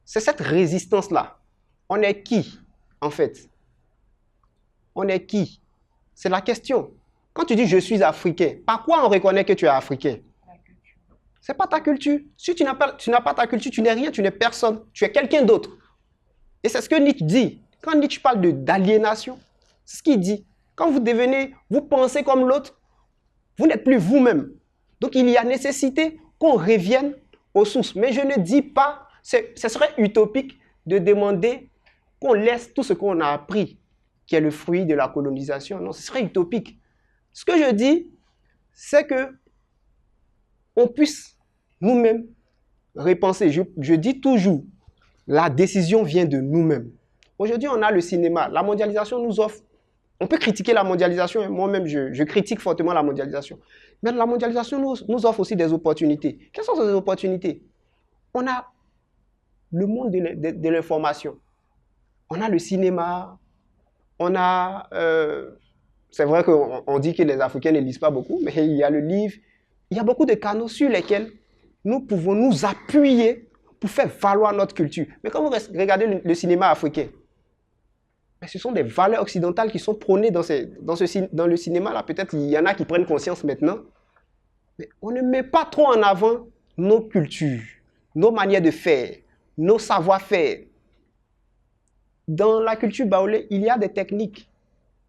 c'est cette résistance-là. On est qui, en fait? On est qui? C'est la question. Quand tu dis je suis africain, par quoi on reconnaît que tu es africain? C'est pas ta culture. Si tu n'as pas ta culture, tu n'es rien, tu n'es personne. Tu es quelqu'un d'autre. Et c'est ce que Nietzsche dit. Quand Nietzsche parle d'aliénation, c'est ce qu'il dit. Quand vous pensez comme l'autre, vous n'êtes plus vous-même. Donc il y a nécessité qu'on revienne aux sources. Mais je ne dis pas, ce serait utopique de demander qu'on laisse tout ce qu'on a appris, qui est le fruit de la colonisation. Non, ce serait utopique. Ce que je dis, c'est que on puisse nous-mêmes repenser. Je dis toujours, la décision vient de nous-mêmes. Aujourd'hui, on a le cinéma. La mondialisation nous offre. On peut critiquer la mondialisation. Moi-même, je critique fortement la mondialisation. Mais la mondialisation nous offre aussi des opportunités. Quelles sont ces opportunités? on a le monde de l'information. On a le cinéma, on a... c'est vrai qu'on dit que les Africains ne lisent pas beaucoup, mais il y a le livre. Il y a beaucoup de canaux sur lesquels nous pouvons nous appuyer pour faire valoir notre culture. Mais quand vous regardez le cinéma africain, ce sont des valeurs occidentales qui sont prônées dans le cinéma. Là, peut-être il y en a qui prennent conscience maintenant. Mais on ne met pas trop en avant nos cultures, nos manières de faire, nos savoir-faire. Dans la culture baoulé, il y a des techniques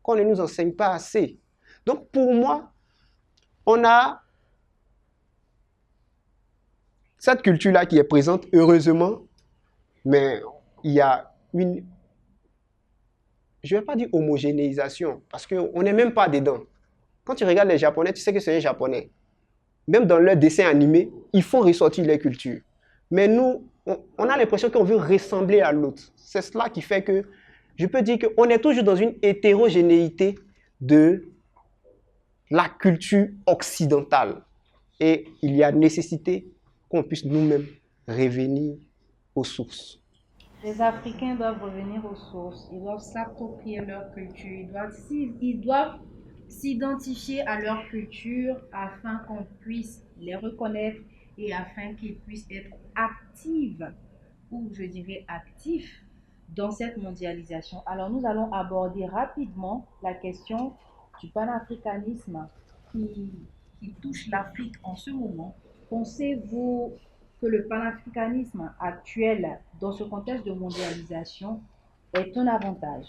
qu'on ne nous enseigne pas assez. Donc pour moi, on a cette culture-là qui est présente, heureusement, mais il y a une, je ne vais pas dire homogénéisation, parce qu'on n'est même pas dedans. Quand tu regardes les Japonais, tu sais que c'est un Japonais. Même dans leurs dessins animés, ils font ressortir leur culture. Mais nous, on a l'impression qu'on veut ressembler à l'autre. C'est cela qui fait que je peux dire qu'on est toujours dans une hétérogénéité de la culture occidentale. Et il y a nécessité qu'on puisse nous-mêmes revenir aux sources. Les Africains doivent revenir aux sources, ils doivent s'approprier leur culture, ils doivent s'identifier à leur culture afin qu'on puisse les reconnaître et afin qu'ils puissent être actifs, ou je dirais actifs, dans cette mondialisation. Alors nous allons aborder rapidement la question du panafricanisme qui touche l'Afrique en ce moment. Pensez-vous que le panafricanisme actuel, dans ce contexte de mondialisation, est un avantage?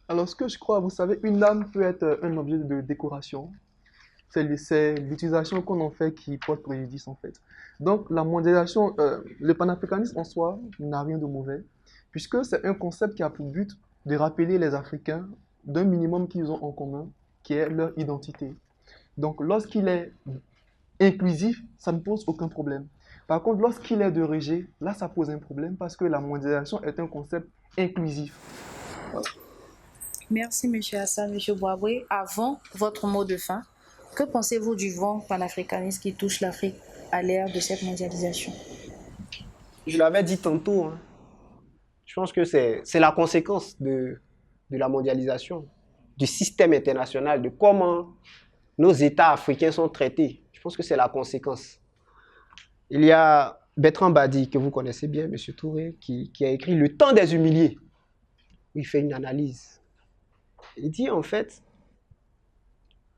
Alors, ce que je crois, vous savez, une âme peut être un objet de décoration. C'est l'utilisation qu'on en fait qui porte préjudice, en fait. Donc, la mondialisation, le panafricanisme en soi n'a rien de mauvais, puisque c'est un concept qui a pour but de rappeler les Africains d'un minimum qu'ils ont en commun, qui est leur identité. Donc, lorsqu'il est inclusif, ça ne pose aucun problème. Par contre, lorsqu'il est de rejet, là, ça pose un problème parce que la mondialisation est un concept inclusif. Voilà. Merci, M. Hassan, M. Boabré. Avant votre mot de fin, que pensez-vous du vent panafricaniste qui touche l'Afrique à l'ère de cette mondialisation? Je l'avais dit tantôt, hein. Je pense que c'est la conséquence de la mondialisation, du système international, de comment nos États africains sont traités. Je pense que c'est la conséquence. Il y a Bertrand Badi, que vous connaissez bien, M. Touré, qui a écrit Le temps des humiliés, où il fait une analyse. Il dit en fait,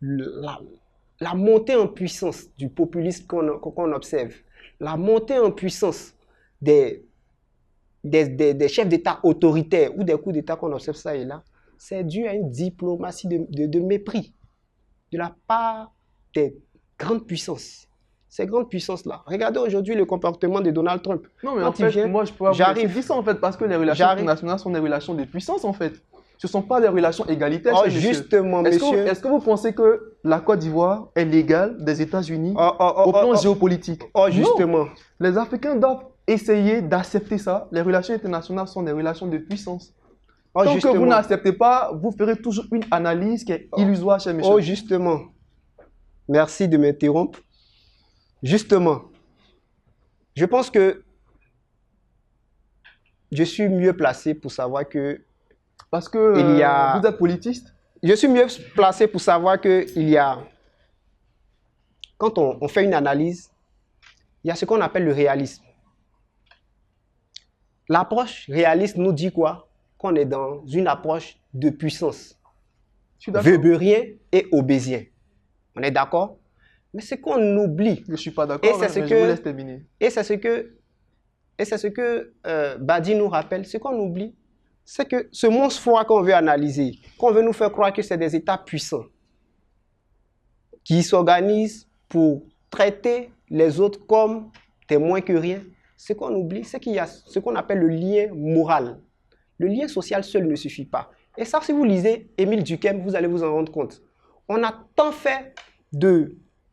la montée en puissance du populisme qu'on observe, la montée en puissance des chefs d'État autoritaires ou des coups d'État qu'on observe ça et là, c'est dû à une diplomatie de mépris de la part des grandes puissances. Ces grandes puissances-là. Regardez aujourd'hui le comportement de Donald Trump. Non, mais en fait, moi, je peux dire ça en fait, parce que les relations internationales sont des relations de puissance, en fait. Ce ne sont pas des relations égalitaires. Oh, justement, monsieur. Est-ce que vous pensez que la Côte d'Ivoire est l'égale des États-Unis au plan géopolitique? Oh, justement. Non. Les Africains doivent essayer d'accepter ça. Les relations internationales sont des relations de puissance. Tant que vous n'acceptez pas, vous ferez toujours une analyse qui est illusoire chez monsieur. Oh, justement. Merci de m'interrompre. Justement, je pense que je suis mieux placé pour savoir que... Parce que vous êtes politiste? Je suis mieux placé pour savoir qu'il y a... Quand on fait une analyse, il y a ce qu'on appelle le réalisme. L'approche réaliste nous dit quoi? Qu'on est dans une approche de puissance. Weberien et Hobbésien. On est d'accord? Mais c'est qu'on oublie. Je ne suis pas d'accord, mais je vous laisse terminer. Et c'est ce que Badi nous rappelle. Ce qu'on oublie, c'est que ce monstre froid qu'on veut analyser, qu'on veut nous faire croire que c'est des États puissants qui s'organisent pour traiter les autres comme des moins que rien. Ce qu'on oublie, c'est qu'il y a ce qu'on appelle le lien moral. Le lien social seul ne suffit pas. Et ça, si vous lisez Émile Durkheim, vous allez vous en rendre compte. On a tant fait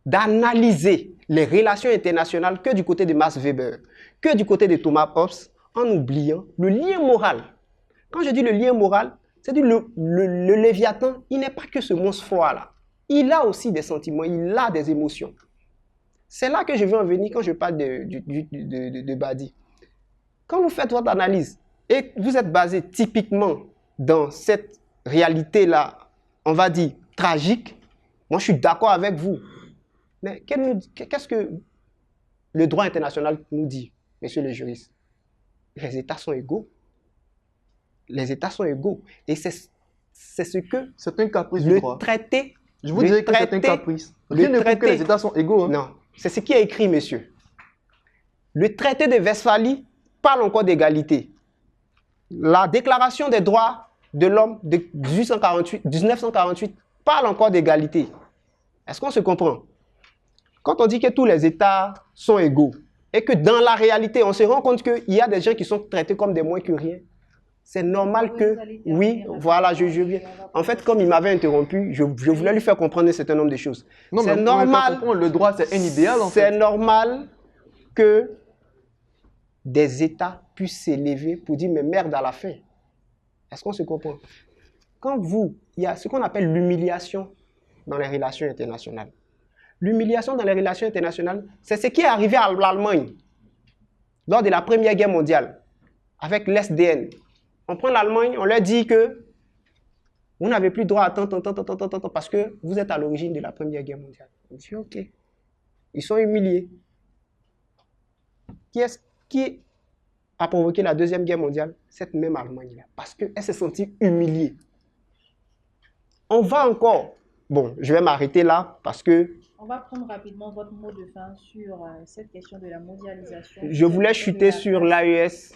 d'analyser les relations internationales que du côté de Max Weber, que du côté de Thomas Hobbes, en oubliant le lien moral. Quand je dis le lien moral, c'est-à-dire le Léviathan, il n'est pas que ce monstre froid-là. Il a aussi des sentiments, il a des émotions. C'est là que je veux en venir quand je parle de Badi. Quand vous faites votre analyse et vous êtes basé typiquement dans cette réalité-là, on va dire tragique, moi je suis d'accord avec vous. Mais qu'est-ce que le droit international nous dit, messieurs les juristes? Les États sont égaux. Les États sont égaux. Et c'est ce que C'est un caprice du droit. traité... Je vous dirais que c'est un caprice. Rien ne prouve que les États sont égaux. Hein. Non, c'est ce qui est écrit, monsieur. Le traité de Westphalie parle encore d'égalité. La déclaration des droits de l'homme de 1948 parle encore d'égalité. Est-ce qu'on se comprend? Quand on dit que tous les États sont égaux et que dans la réalité, on se rend compte qu'il y a des gens qui sont traités comme des moins que rien, c'est normal que... Oui, voilà, je viens. En fait, comme il m'avait interrompu, je voulais lui faire comprendre un certain nombre de choses. Non, mais normal. Le droit, c'est un idéal, en fait. C'est normal que des États puissent s'élever pour dire, mais merde à la fin. Est-ce qu'on se comprend? Quand il y a ce qu'on appelle l'humiliation dans les relations internationales. L'humiliation dans les relations internationales, c'est ce qui est arrivé à l'Allemagne lors de la Première Guerre mondiale avec l'SDN. On prend l'Allemagne, on leur dit que vous n'avez plus droit à tant, parce que vous êtes à l'origine de la Première Guerre mondiale. On dit OK. Ils sont humiliés. Qui a provoqué la Deuxième Guerre mondiale? Cette même Allemagne-là. Parce qu'elle s'est sentie humiliée. On va encore... Bon, je vais m'arrêter là parce que... On va prendre rapidement votre mot de fin sur cette question de la mondialisation. Je voulais chuter sur l'AES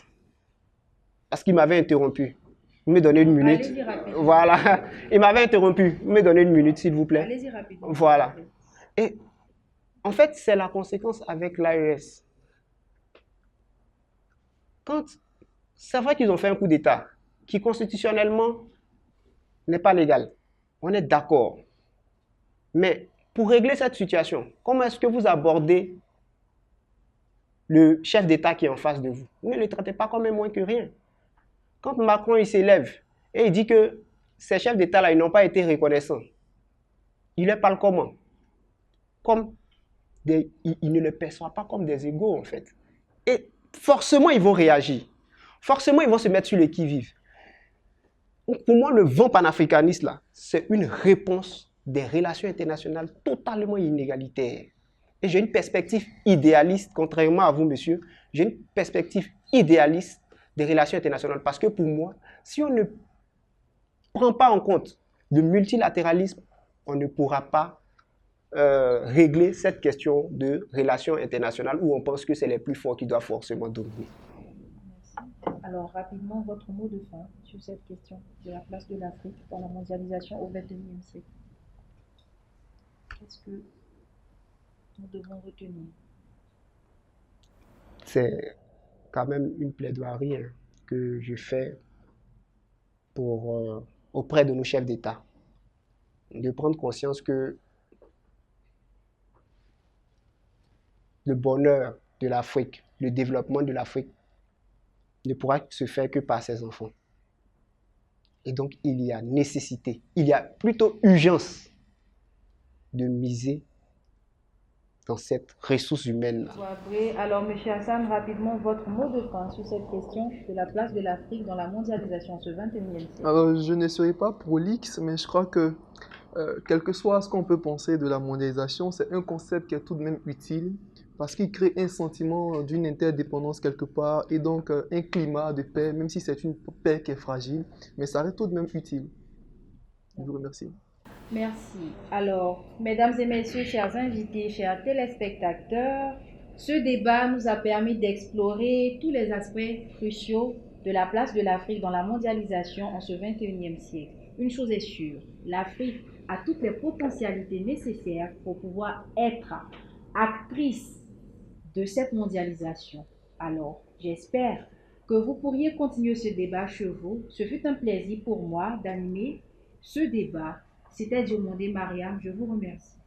parce qu'il m'avait interrompu. Vous me donnez une minute. Allez-y rapidement. Voilà. Il m'avait interrompu. Vous me donnez une minute, s'il vous plaît. Allez-y rapidement. Voilà. Et en fait, c'est la conséquence avec l'AES. C'est vrai qu'ils ont fait un coup d'État qui constitutionnellement n'est pas légal. On est d'accord. Mais pour régler cette situation, comment est-ce que vous abordez le chef d'État qui est en face de vous? Vous ne le traitez pas comme un moins que rien. Quand Macron il s'élève et il dit que ces chefs d'État-là, ils n'ont pas été reconnaissants, il leur parle comment? Il ne le perçoit pas comme des égaux, en fait. Et forcément, ils vont réagir. Forcément, ils vont se mettre sur le qui-vive. Pour moi, le vent panafricaniste, là, c'est une réponse des relations internationales totalement inégalitaires. Et j'ai une perspective idéaliste, contrairement à vous, monsieur, j'ai une perspective idéaliste des relations internationales. Parce que pour moi, si on ne prend pas en compte le multilatéralisme, on ne pourra pas régler cette question de relations internationales où on pense que c'est les plus forts qui doivent forcément dominer. Alors, rapidement, votre mot de fin sur cette question de la place de l'Afrique dans la mondialisation au XXIe siècle. Qu'est-ce que nous devons retenir? C'est quand même une plaidoirie que je fais auprès de nos chefs d'État, de prendre conscience que le bonheur de l'Afrique, le développement de l'Afrique ne pourra se faire que par ses enfants. Et donc, il y a nécessité, il y a plutôt urgence de miser dans cette ressource humaine. Alors, M. Hassan, rapidement, votre mot de fin sur cette question de la place de l'Afrique dans la mondialisation ce 21e siècle. Alors, je ne serai pas prolixe, mais je crois que, quel que soit ce qu'on peut penser de la mondialisation, c'est un concept qui est tout de même utile parce qu'il crée un sentiment d'une interdépendance quelque part et donc un climat de paix, même si c'est une paix qui est fragile, mais ça reste tout de même utile. Je vous remercie. Merci. Alors, mesdames et messieurs, chers invités, chers téléspectateurs, ce débat nous a permis d'explorer tous les aspects cruciaux de la place de l'Afrique dans la mondialisation en ce 21e siècle. Une chose est sûre, l'Afrique a toutes les potentialités nécessaires pour pouvoir être actrice de cette mondialisation. Alors, j'espère que vous pourriez continuer ce débat chez vous. Ce fut un plaisir pour moi d'animer ce débat. C'était Diomondé Mariam, je vous remercie.